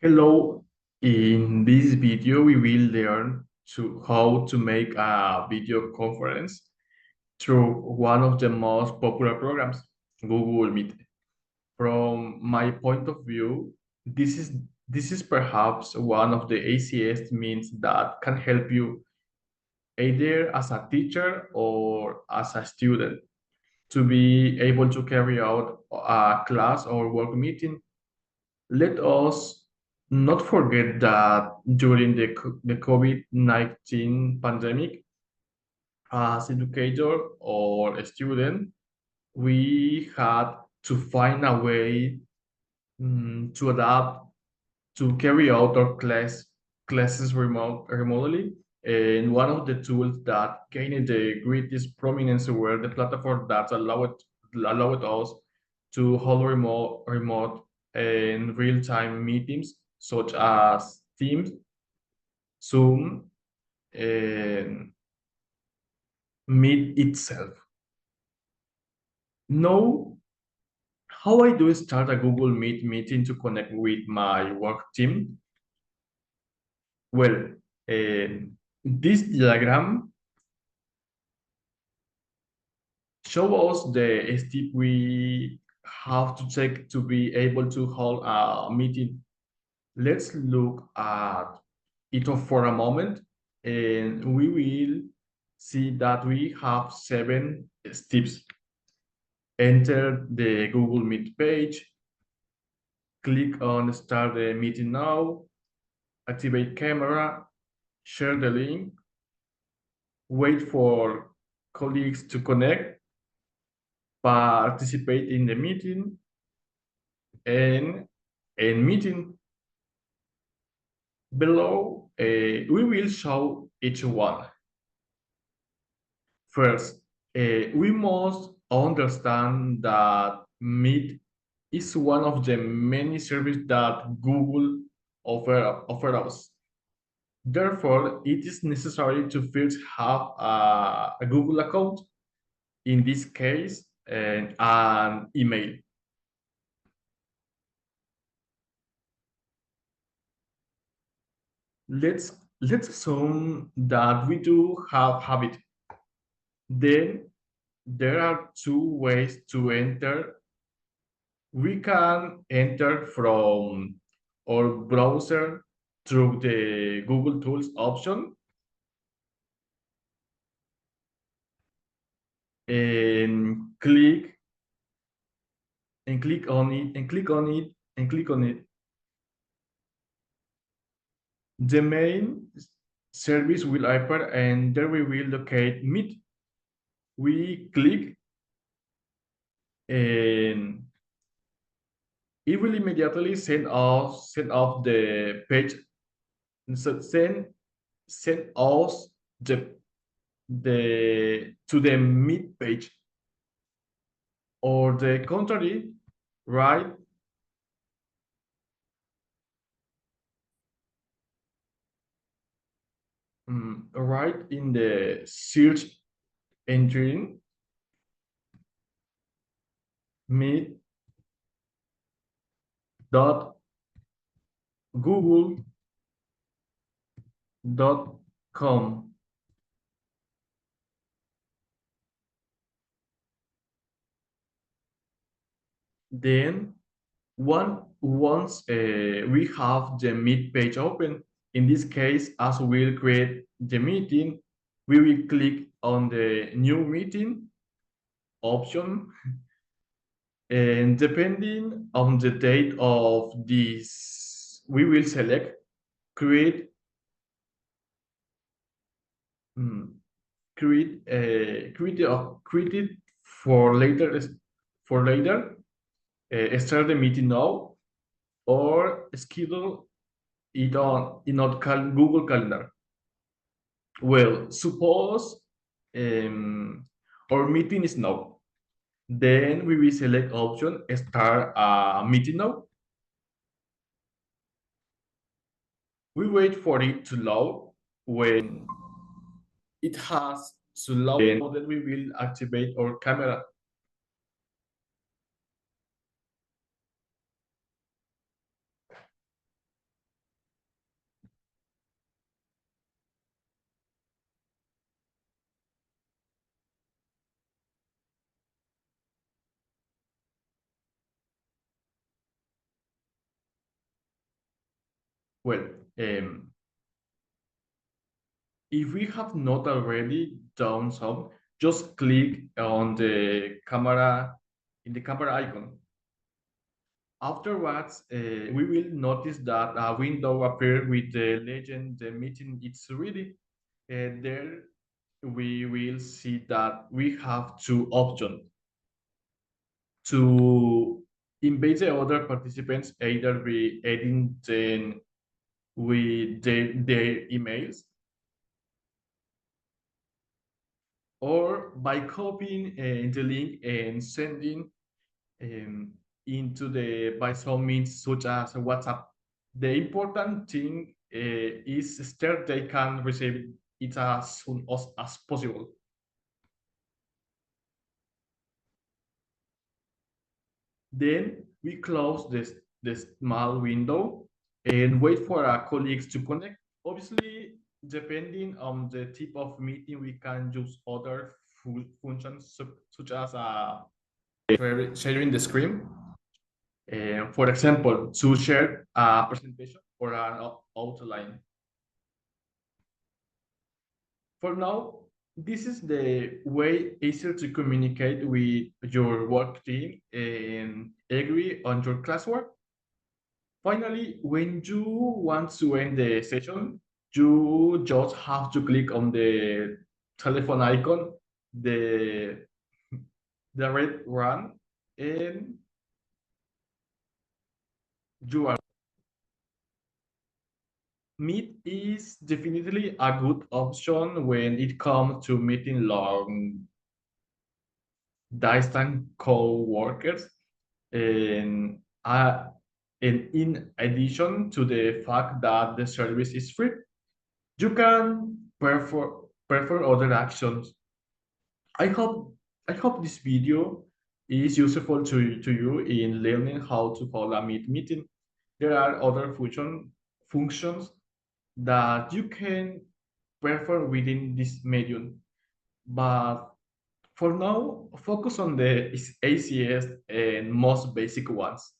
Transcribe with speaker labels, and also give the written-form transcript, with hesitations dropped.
Speaker 1: Hello, in this video we will learn how to make a video conference through one of the most popular programs, Google Meet. From my point of view, this is this is perhaps one of the easiest means that can help you either as a teacher or as a student to be able to carry out a class or work meeting. Let us not forget that during the COVID-19 pandemic, as educator or a student, we had to find a way to adapt to carry out our classes remotely. And one of the tools that gained the greatest prominence were the platform that allowed us to hold remote and real-time meetings such as Teams, Zoom, and Meet itself. Now, how I do start a Google Meet meeting to connect with my work team? Well, this diagram shows us the step we have to take to be able to hold a meeting. Let's look at it for a moment, and we will see that we have 7 steps. Enter the Google Meet page, click on Start the meeting now, activate camera, share the link, wait for colleagues to connect, participate in the meeting, and end meeting. Below, we will show each one. First, we must understand that Meet is one of the many services that Google offer us. Therefore, it is necessary to first have a Google account, in this case, and an email. Let's assume that we do have it. Then there are 2 ways to enter. We can enter from our browser through the Google Tools option and click on it and click on it and click on it. The main service will appear and there we will locate Meet. We click and it will immediately send off the page, send us the to the Meet page, or the contrary, right? Right in the search engine, meet.google.com. Then once we have the Meet page open, in this case, as we'll create the meeting, we will click on the new meeting option, and depending on the date of this, we will select create create it for later, start the meeting now, or schedule it on in our Google Calendar. Well, suppose our meeting is now. Then we will select option start a meeting now. We wait for it to load. When it has to load, then we will activate our camera. Well, um, if we have not already done some, just click on the camera in the camera icon. Afterwards, we will notice that a window appears with the legend the meeting is ready. There we will see that we have two options to invite the other participants, either by adding them with their emails or by copying the link and sending um, into the by some means such as WhatsApp. The important thing is that they can receive it as soon as possible. Then we close the small window and wait for our colleagues to connect. Obviously, depending on the type of meeting, we can use other functions such as sharing the screen. For example, to share a presentation or an outline. For now, this is the way easier to communicate with your work team and agree on your classwork. Finally, when you want to end the session, you just have to click on the telephone icon, the the red one, and you are. Meet is definitely a good option when it comes to meeting long distance co-workers. And, uh, and in addition to the fact that the service is free, you can perform other actions. I hope I hope this video is useful to you in learning how to hold a meeting. There are other functions that you can perform within this medium. But for now, focus on the ACS and most basic ones.